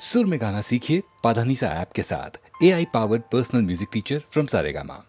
सुर में गाना सीखिए पाधानीसा ऐप के साथ। AI powered personal music teacher from Saregama.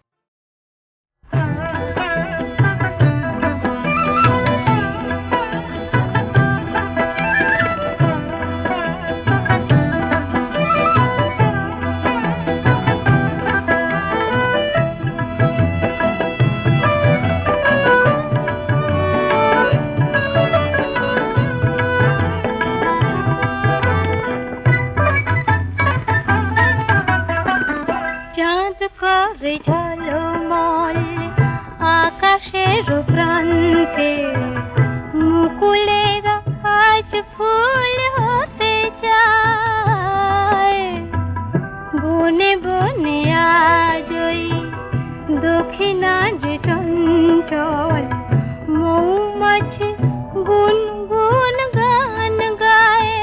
করে ঝলমল আকাশের প্রান্তে মুকুলের আজ ফুল হতে চায়। বনে বনে আজই দক্ষিণা যে চঞ্চল মৌমাছি গুনগুন গান গায়।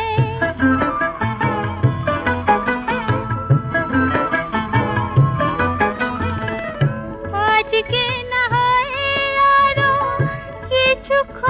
আজকে না হয় আরো কিছুক্ষণ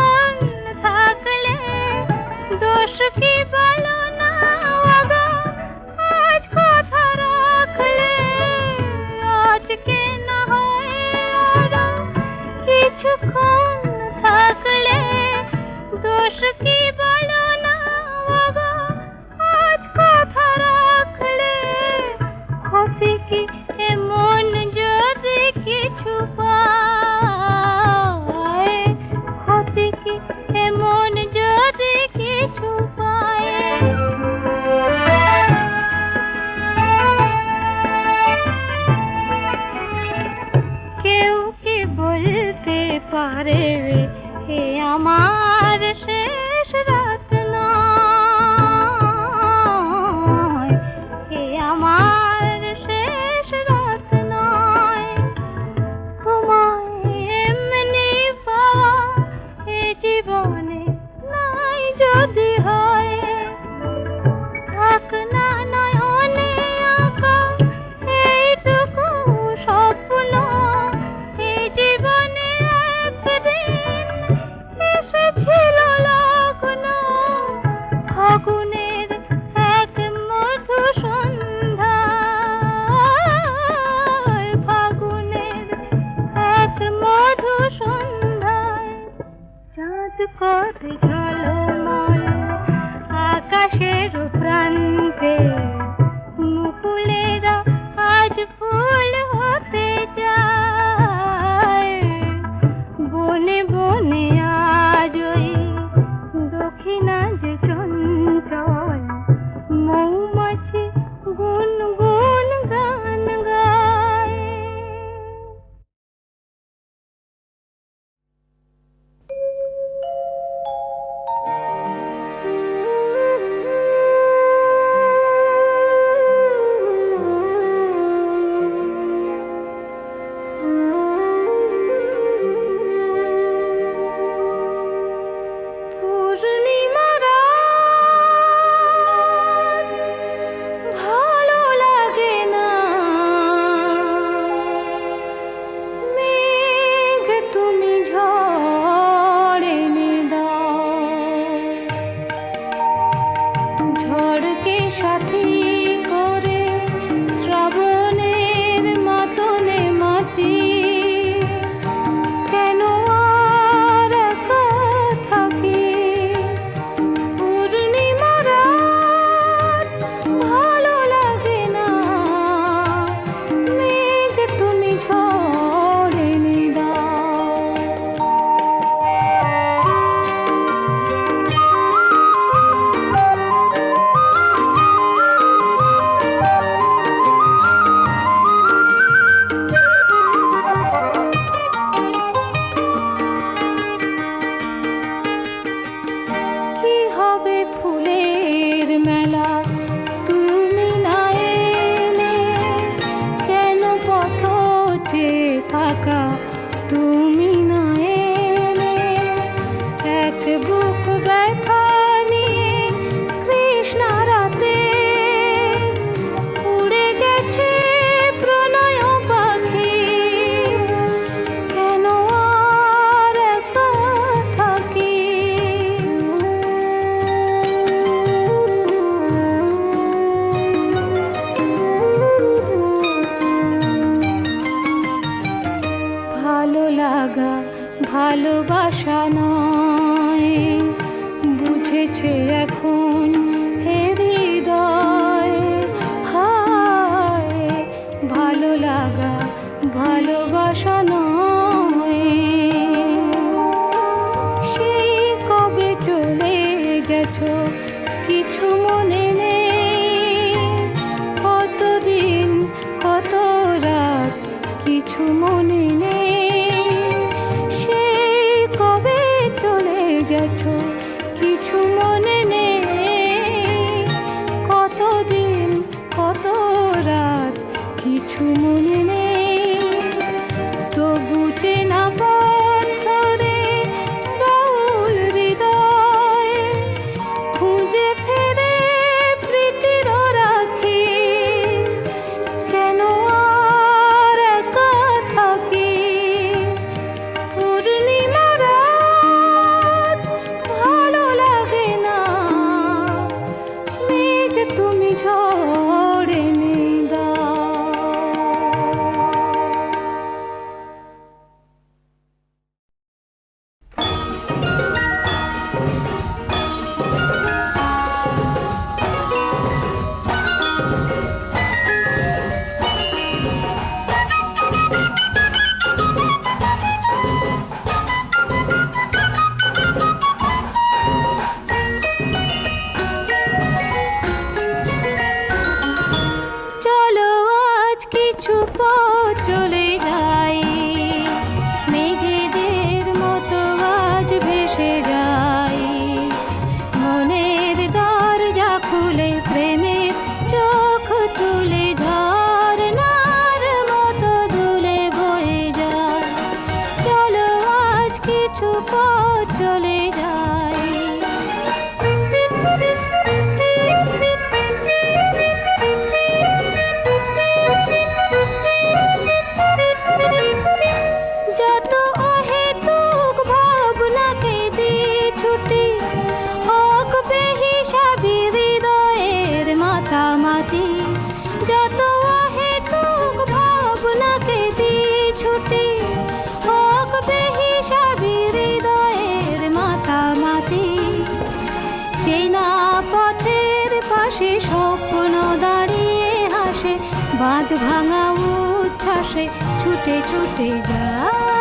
স্বপ্ন দাঁড়িয়ে হাসে, বাঁধ ভাঙা উচ্ছ্বাসে ছুটে ছুটে যায়।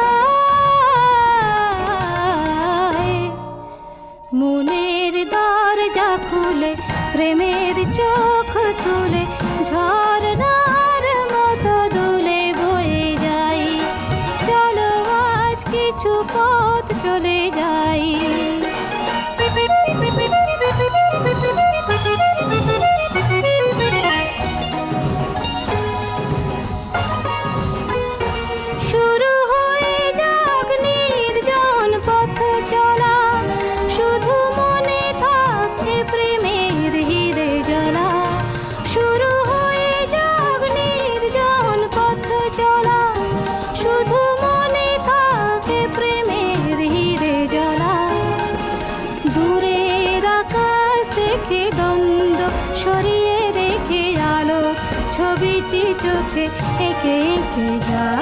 মনের দরজা খুলে প্রেমের চোখ তুলে ঝর্ণার মতো দুলে বয়ে যাই। চলো আজ কিছু পথ চলে যাই। শুরু হয়ে যাক নির্জন পথ চলা, শুধু মনে থাকে প্রেমের হিরে জ্বালা। শুরু হয়ে যাক নির্জন পথ চলা, শুধু মনে থাকে প্রেমের হিরে জ্বালা। দূরের আকাশ দেখে দ্বন্দ্ব সরিয়ে রেখে আলো ছবিটি চোখে এঁকে এঁকে যাই।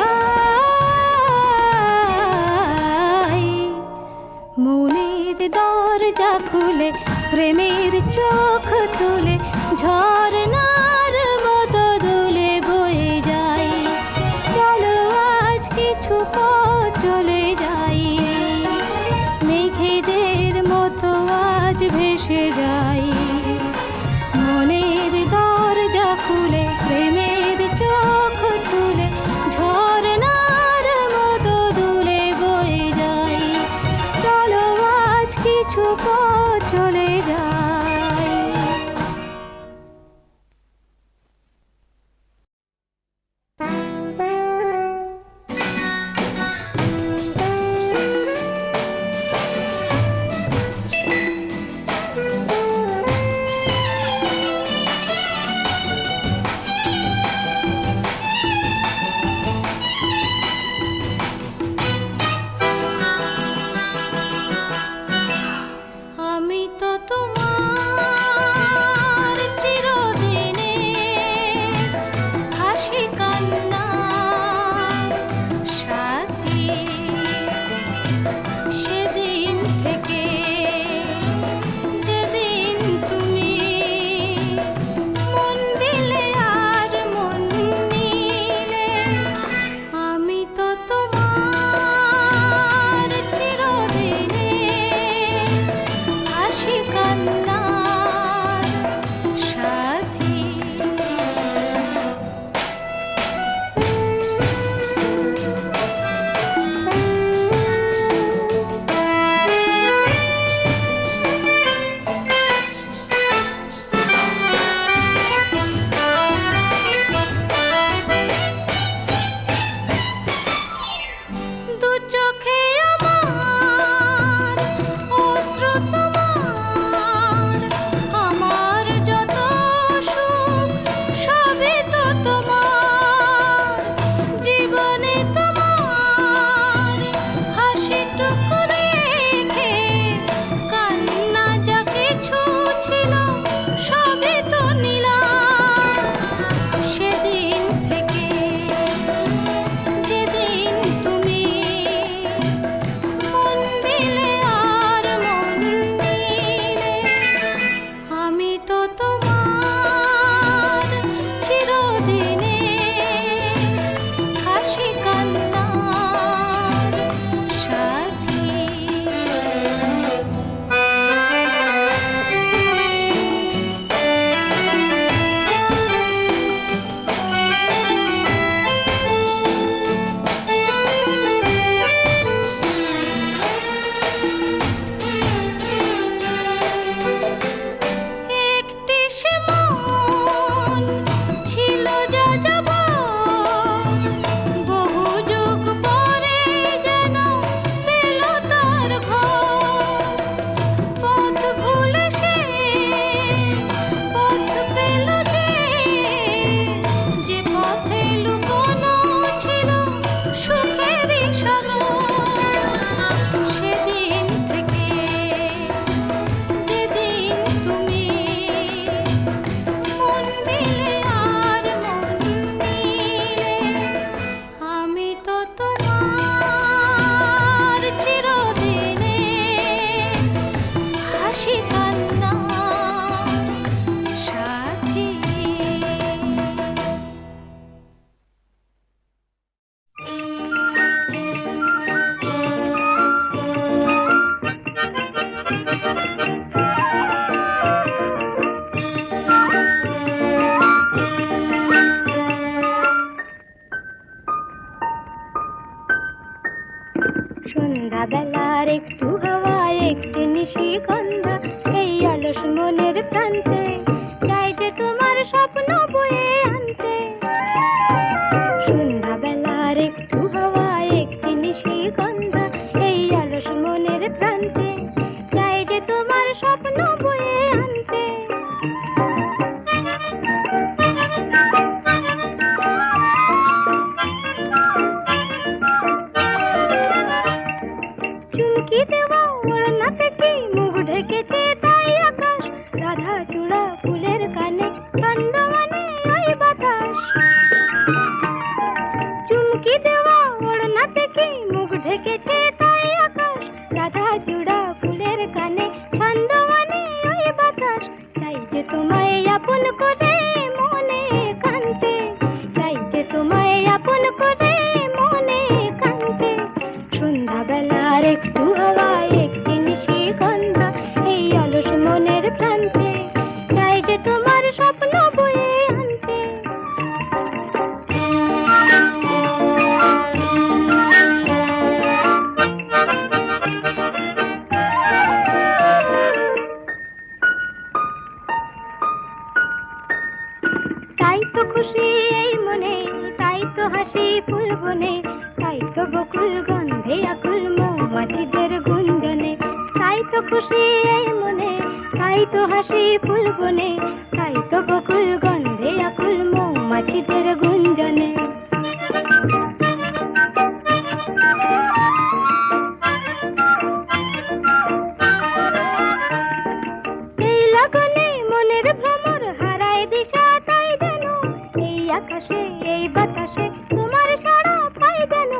মনের দরজা খুলে প্রেমের চোখ তুলে ঝর্ণার মতো দুলে বয়ে যাই। চলো আজ কিছু পথ চলে যাই। মেঘেদের মতো আজ ভেসে যাই। মনের দরজা খুলে প্রেমের চোখ তুলে ঝর্ণার মতো দুলে বয়ে যাই। চলো আজ কিছু পথ চলে যাই। সন্ধ্যাবেলার একটু হাওয়া একটি নিশিগন্ধা এই অলস মনের প্রান্তে চাই যে তোমার স্বপ্ন বয়ে আনতে। সন্ধ্যাবেলার একটু হাওয়া একটি নিশিগন্ধা এই অলস মনের প্রান্তে চাই যে তোমার স্বপ্ন বয়ে আনতে। চুমকি দেওয়া ওড়না থেকে মুখ ঢেকেছে তাই আকাশ, রাধা চূড়া ফুলের কানে ছন্দমানে ওই বাতাস। চুমকি দেওয়া ওড়না থেকে মুখ ঢেকেছে তাই আকাশ, রাধা চূড়া ফুলের কানে ছন্দমানে ওই বাতাস। চাই যে তোমায় আপন করে মনে কান্তে, চাই যে তোমায় আপন করে মনে কান্তে। সন্ধ্যাবেলার একটু হাওয়া একটি নিশিগন্ধা এই অলস মনের প্রান্তে চাই যে তোমার স্বপ্ন বয়ে আনতে। তাই তো খুশি এই মনে, তাই তো হাসি ফুল বনে, তাই তো বকুল গন্ধে আকুল মৌমাছিদের গুঞ্জনে। তাই তো খুশি এই মনে, তাই তো হাসি ফুল বনে, তাই তো বকুল গন্ধে আকুল মৌমাছিদের গুঞ্জনে। এই লগনে মনের ভ্রমর হারায় দিশা তাই যেন এই আকাশে এই বাতাসে তোমার সাড়া পাই যেন।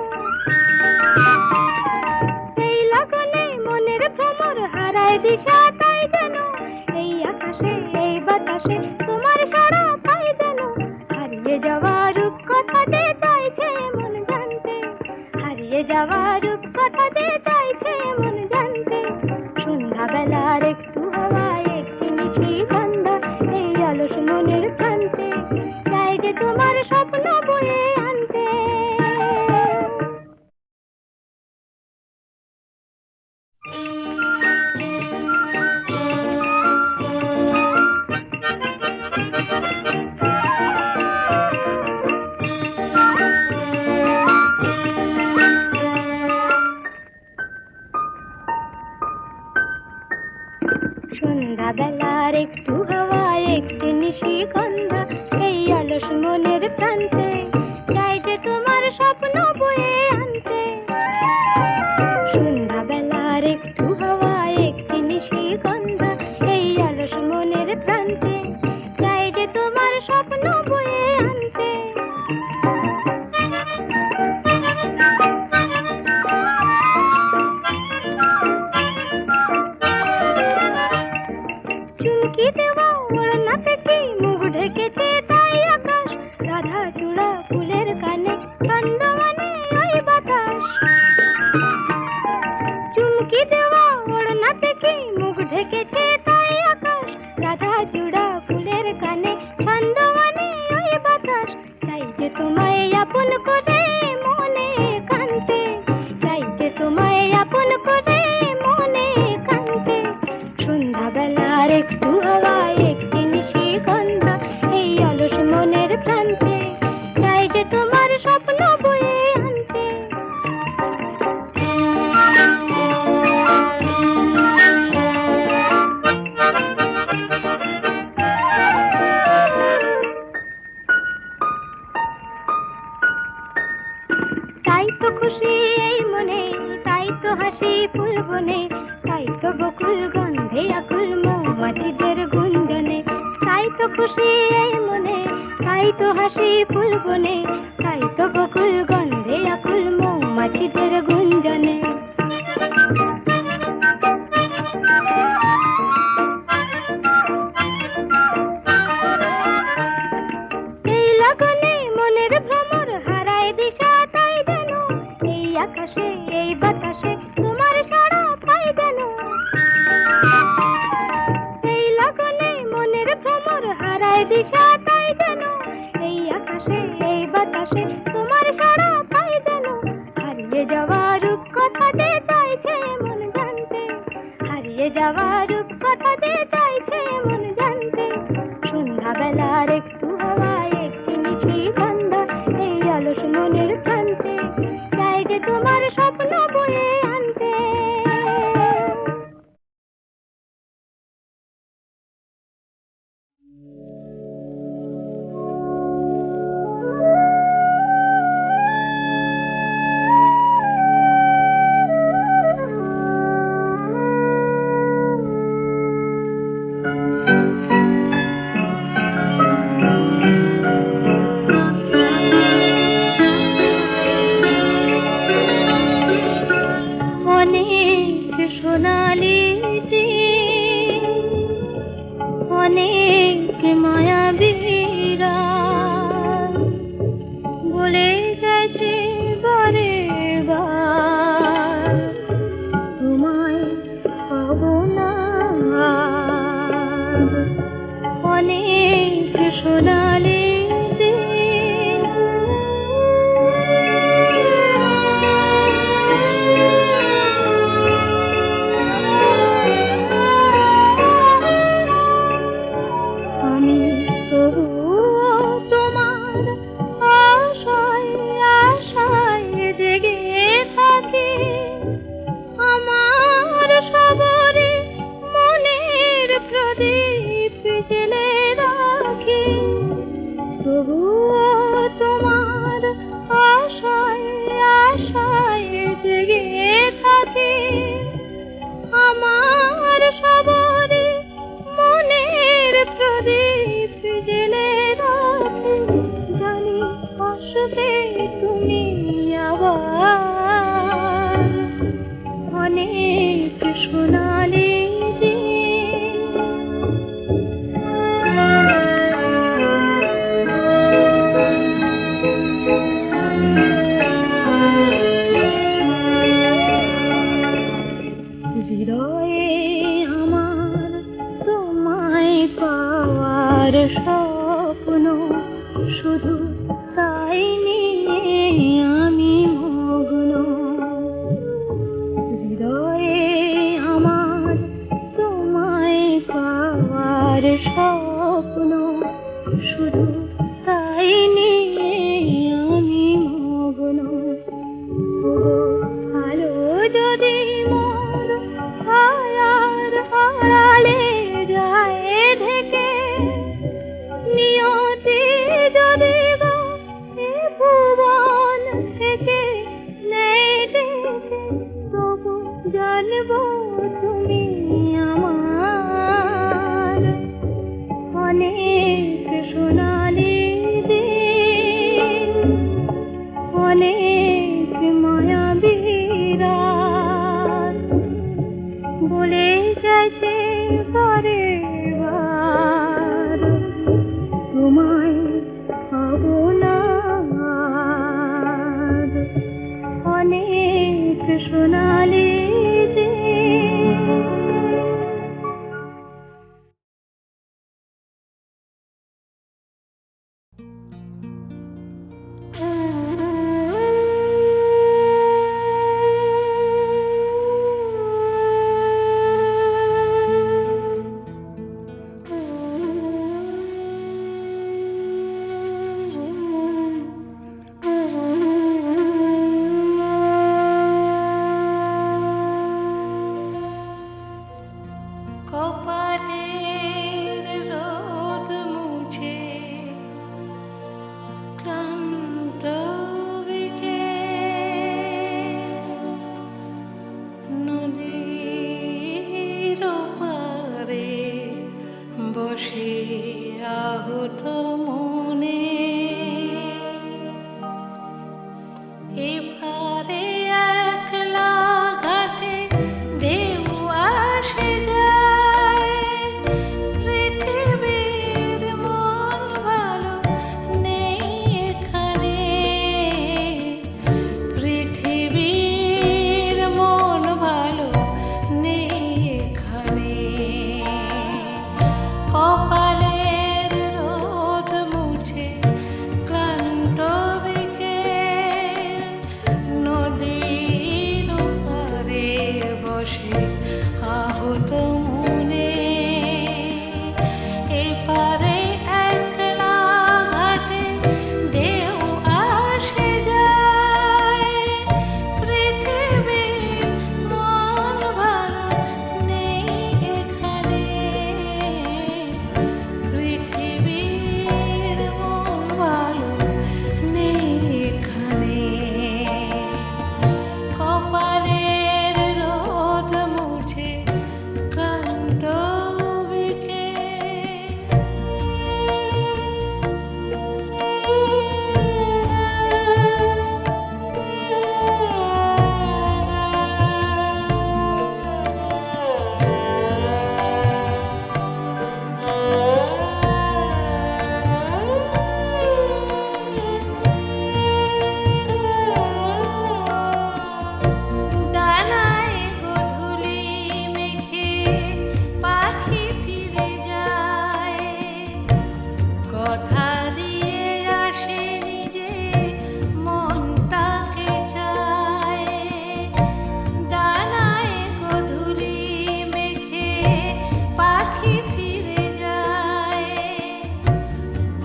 এই লগনে মনের ভ্রমর হারায় দিশা তাই যেন এই আকাশে এই বাতাসে তোমার সাড়া পাই যেন। হারিয়ে যাওয়া রূপ কথা যে চাইছে মন জানতে, হারিয়ে যাওয়া রূপ কথা যে চাইছে মন জানতে। সন্ধ্যাবেলার একটু হাওয়া একটি নিশিগন্ধা এই অলস মনের প্রান্তে চাই যে তোমার স্বপ্ন বয়ে আনতে। সন্ধ্যাবেলার একটু হাওয়া একটি নিশিগন্ধা এই অলস মনের প্রান্তে চাই যে তোমার স্বপ্ন বয়ে আনতে। সন্ধ্যাবেলার একটু হাওয়া একটি নিশিগন্ধা এই অলস মনের প্রান্তে চাই যে তোমার স্বপ্ন বয়ে আনতে। চুমকি দেওয়া ওড়না থেকে মুখ ঢেকেছে তাই আকাশ, রাধা চূড়া ফুলের কানে ছন্দমানে ওই বাতাস। চুমকি দেওয়া ওড়না থেকে মুখ ঢেকেছে তাই আকাশ, রাধা চূড়া ফুলের কানে ছন্দমানে ওই বাতাস। চাই যে তোমায় আপন করে মনে কান্তে, চাই যে তোমায় আপন করে মনে কান্তে। সন্ধ্যাবেলার একটু হাওয়া একটি নিশিগন্ধা এই অলস মনের প্রান্তে চাই যে তোমার স্বপ্ন বয়ে আনতে। তাই তো খুশি এই মনে, তাই তো হাসি ফুল বনে, তাই তো বকুল গন্ধে আকুল মৌমাছিদের গুঞ্জনে। তাই তো খুশি এই মনে, তাই তো হাসি ফুল বনে, তাই তো বকুল গন্ধে আকুল মৌমাছিদের গুঞ্জনে। এই লগনে মনের ভ্রমর হারায় দিশা তাই যেন এই আকাশে এই বাতাসে তোমার সাড়া পাই যেন। এই লগনে মনের ভ্রমর হারায় দিশা তাই যেন এই আকাশে এই বাতাসে তোমার সাড়া পাই যেন। হারিয়ে যাওয়া রূপ কথা যে চাইছে মন যাওয়ার কথা যে চাইছে মন জানতে, সন্ধ্যাবেলার একটু হাওয়ায় একটি মিষ্টি গন্ধ এই অলস মনের প্রান্তে, চাই যে তোমার স্বপ্ন বয়ে আনতে। অনেক সোনালি দিন, অনেক মায়াবী রাত বলে গেছে বারে বার, তোমায় পাবো না আর। অনেক সোনালি আমি তবুও তোমার আশায় আশায় জেগে থাকি, আমার সবরে মনের প্রদীপ জ্বেলে রাখি। তবুও তোমার আশায় আশায় জেগে থাকি, আমার সবরে মনের প্রদীপ জ্বেলে রাখি। জানি আসবে তুমি আবার, অনেক সোনালি হৃদয়ে আমার তোমায় পাওয়ার স্বপ্ন, শুধু তাই নিয়ে আমি মগ্ন। হৃদয়ে আমার তোমায় পাওয়ার স্বপ্ন, শুধু তাই নিয়ে আমি মগ্ন। আলো যদি মোর ছায়ার আড়ালে যায় ঢেকে, নিয়তি যদি গো এ ভুবন থেকে নেই ডেকে, তবু জানবো তুমি আমার। অনেক সোনালি দিন, অনেক মায়াবী রাত বলে গেছে বারে বার, তোমায় পাবো না আর। অনেক সোনালি দিন। কপালের রোদ মুছে ক্লান্ত নদীর পারে বসে আহত মনে, এপারে একলা ঘাটে ঢেউ আসে যায়, পৃথিবীর মন ভালো নেই এখানে, পৃথিবীর মন ভালো নেই এখানে। কপালের রোদ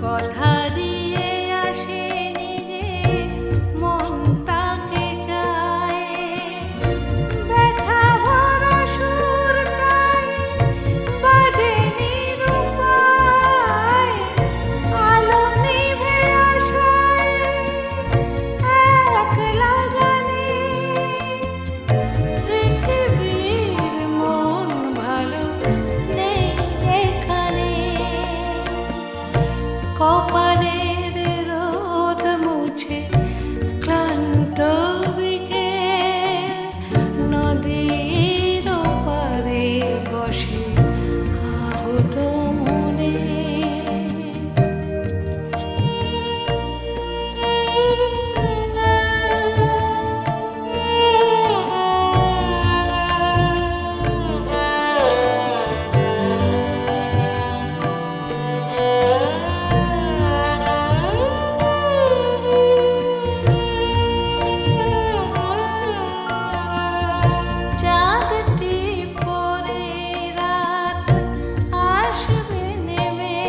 কথা দিয়ে আসেনি যে মন তাকে চায়, ব্যথা ভরা সুর তাই বাজে নিরুপায়, আলো নিভে আসায় একলা গানে পৃথিবীর মন ভালো নেই এখানে। কপালের রোদ মুছে ক্লান্ত বিকেল, নদীর ওপারে বসে আহত মনে। চাঁদটি পরে রাত আসবে নেমে,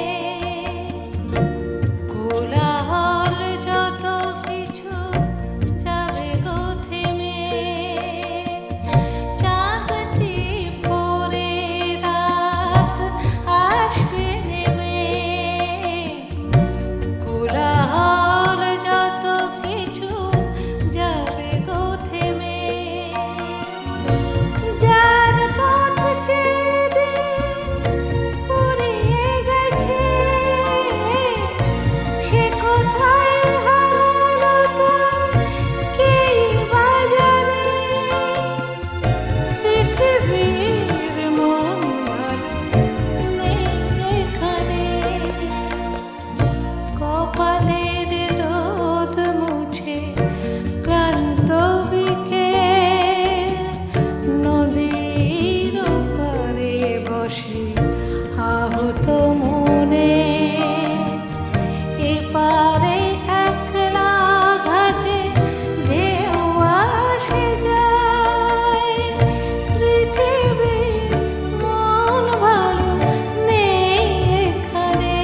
কোলাহল যত কিছু যাবে গো থেমে। চাঁদটি পরে রাত আসবে নেমে, কোলাহল যত কিছু যাবে গো থেমে। যার পথ চেয়ে ফুরিয়ে গেছে, সে কোথায় হারালো তা কেই বা জানে। পৃথিবীর মন ভালো নেই এখানে। কপালের রোদ মুছে ক্লান্ত বিকেল, নদীর ওপারে বসে আহত মনে। এপারে একলা ঘাটে ঢেউ আসে যায়, পৃথিবীর মন ভালো নেই এখানে।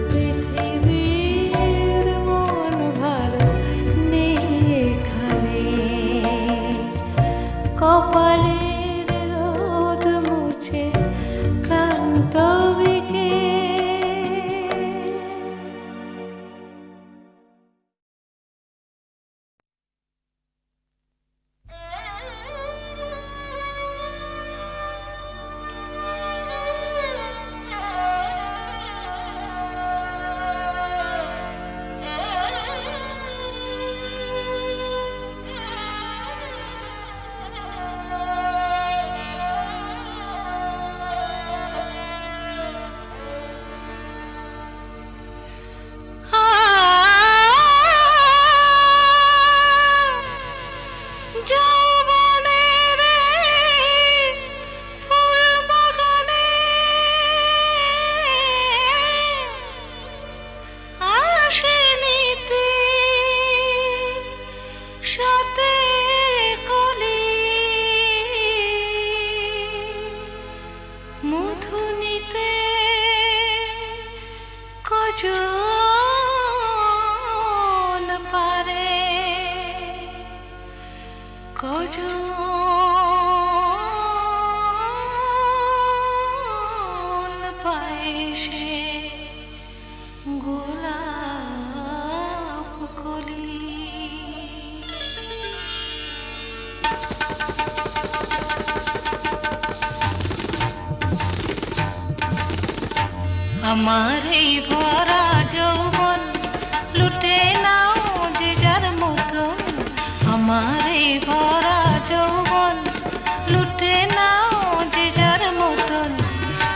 পৃথিবীর মন ভালো নেই এখানে। কপালের রোদ মুছে ক্লান্ত বিকেল। যৌবনের ফুল বাগানে আসেনিতে সাথে কলি, মধু নিতে কজন পারে, কজন পায় সে গোলাপ কলি। আমার এই ভরা যৌবন লুটে নাও যে যার মতন, আমার এই ভরা যৌবন লুটে নাও যে যার মতন।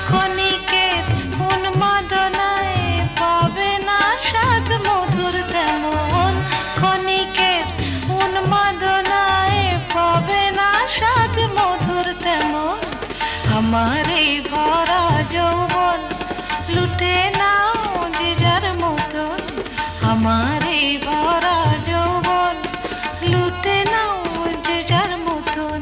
ক্ষণিকের উন্মাদনায় পাবে না স্বাদ মধুর তেমন, ক্ষণিকের উন্মাদনায় পাবে না স্বাদ মধুর তেমন। আমার এই ভরা যৌবন লুটে নাও যে যার মতন, আমার এই ভরা যৌবন লুটে নাও যে যার মতন।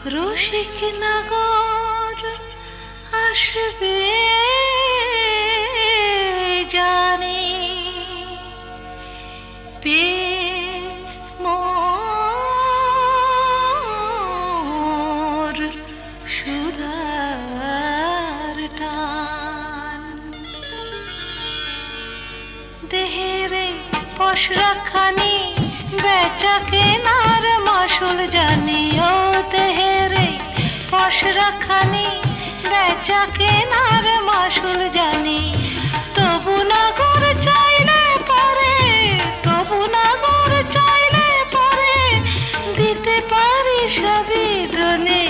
রসিক নগর আসবে জানি পে মোর সুধার টান দেহেরে পশরাখানি বেচা কেনার মাসুল জানি ও দেহেরে পশরাখানি বেচা কেনার মাসুল জানি তবু নগর চাইলে পরে তবু নগর চাইলে পরে দিতে পারি সবই দনে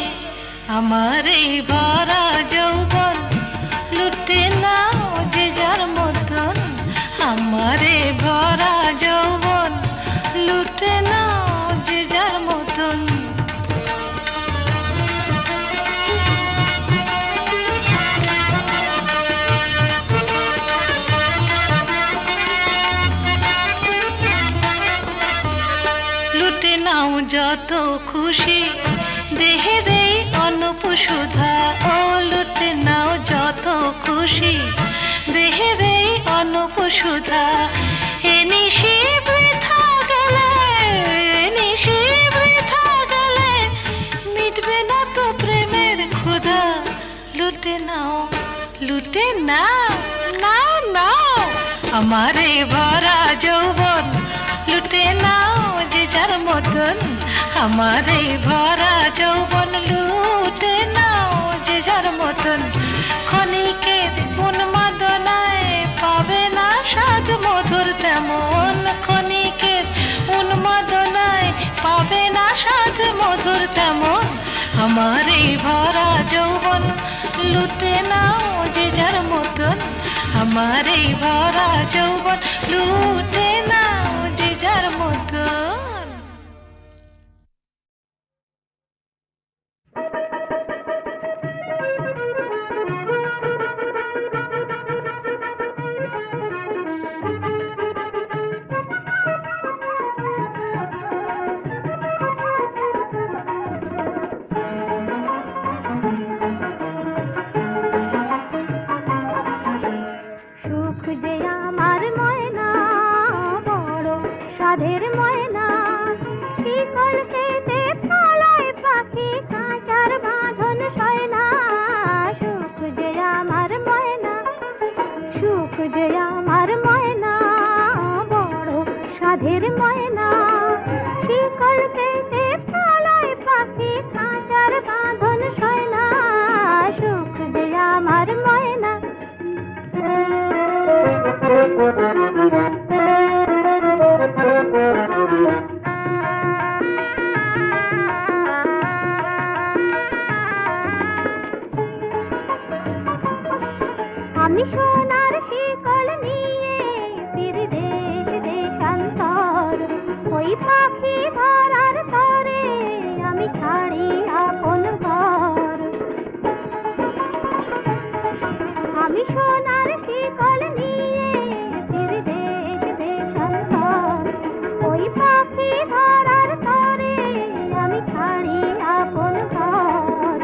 আমার এই ভরা যৌবন লুটে নাও যে যার মতন আমার এই ভরা যৌবন লুটে নাও যে যার মতন লুটে নাও যত খুশি দেহের এই অনুপ সুধা ও লুটে নাও যত খুশি দেহের এই অনুপ সুধা এ নিশি বৃথা গেলে এ নিশি বৃথা গেলে মিটবে না তো প্রেমের ক্ষুধা লুটে নাও লুটে নাও নাও নাও আমার এই ভরা যৌবন লুটে নাও যে যার মতন আমার এই ভরা যৌবন লুটে নাও যে যার মতন ক্ষণিকের উন্মাদনায় পাবে না স্বাদ মধুর তেমন ক্ষণিকের উন্মাদনায় পাবে না স্বাদ মধুর তেমন আমার এই ভরা যৌবন লুটে নাও যে যার মতন আমার এই ভরা যৌবন লুটে নাও যে যার মতন আমি সোনার শিকল নিয়ে ফিরে দেশ দেশান্তর ওই পাখি ধরার তরে আমি ছাড়ি আপন ঘর আমি সোনার শিকল নিয়ে ফিরে দেশ দেশান্তর ওই পাখি ধরার তরে আমি ছাড়ি আপন ঘর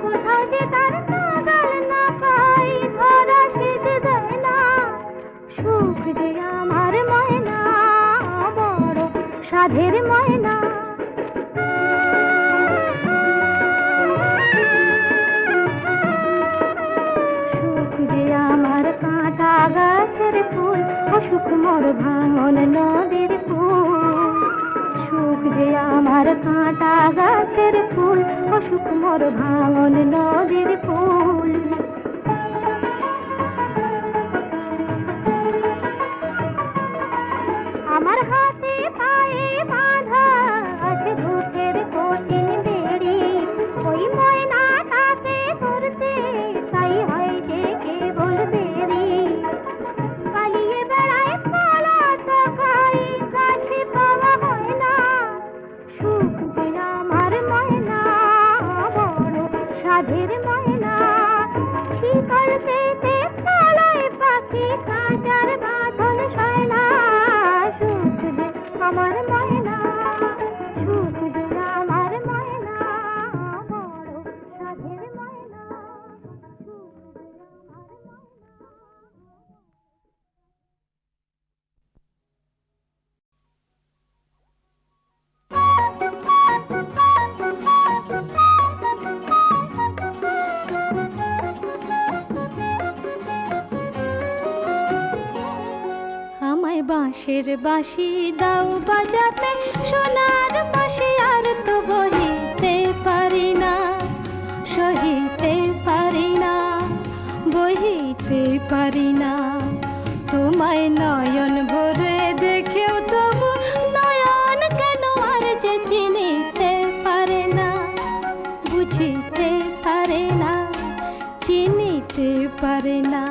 কোথাও যে তার নাগাল না পাই ধরা সেজে দেয় না সুখ যে আমার ময়না বড় সাধের ময়না সুখ যে আমার কাঁটা গাছের ফুল অসুখ মোর ভাঙন নদীর ফুল সুখ যে আমার কাঁটা গাছের ফুল অসুখ মোর ভাঙন নদীর ফুল আমার হাতে পায়ে বাঁধা আছে দুঃখের কঠিন বেড়ি ওই ময়নাটাকে ধরতে তাই হয় যে কেবল দেরি পালিয়ে বেড়ায় পালা তাকাই কাছে পাওয়া হয় না সুখ যে আমার ময়না বড় সাধের ময়না বাঁশের বাঁশি দাও বাজাতে, সোনার বাঁশি আর তো বহিতে পারি না, সহিতে পারি না, বহিতে পারি না। তোমায় নয়ন ভরে দেখেও তবু নয়ন কেন আর যে চিনিতে পারে না, বুঝিতে পারে না, চিনিতে পারে না।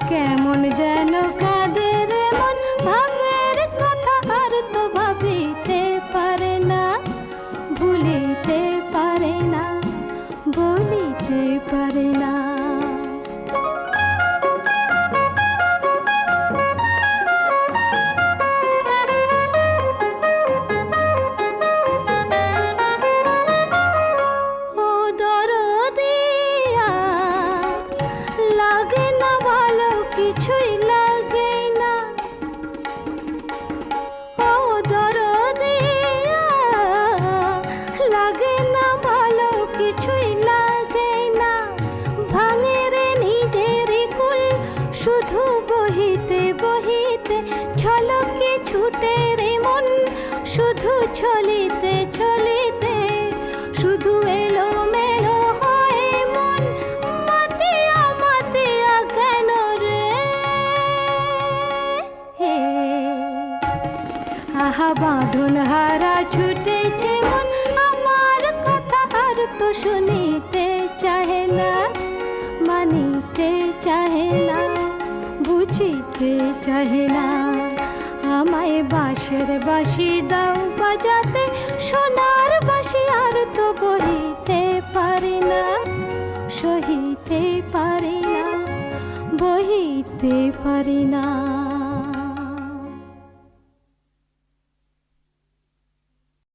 কেমন যেন কাদের মন, ভাবের কথা আর তো ভাবিতে পারে না, ভুলিতে পারে না, বলিতে পারে না। ও দরদিয়া, লাগে না ভালো, কিছুই লাগে না। ও দরদিয়া, লাগে না ভালো, কিছুই লাগে না। ভাঙে রে নিজের কুল, শুধু বহিতে বহিতে, ছলকে ছুটে রে মন, শুধু ছলিতে ছলিতে, শুধু এলো মেলো হয় মন, মাতিয়া মাতিয়া কেন রে। আহা বাঁধন হারা ছুটেছে মন, আমার কথা আর তো শুনিতে চাহে না, মানিতে চাহে না, বুঝিতে চাহে না। আমায় বাঁশের বাঁশি দাও বাজাতে, সোনার বাঁশি আর তো বহিতে পারি না, সহিতে পারি না, বহিতে পারি না।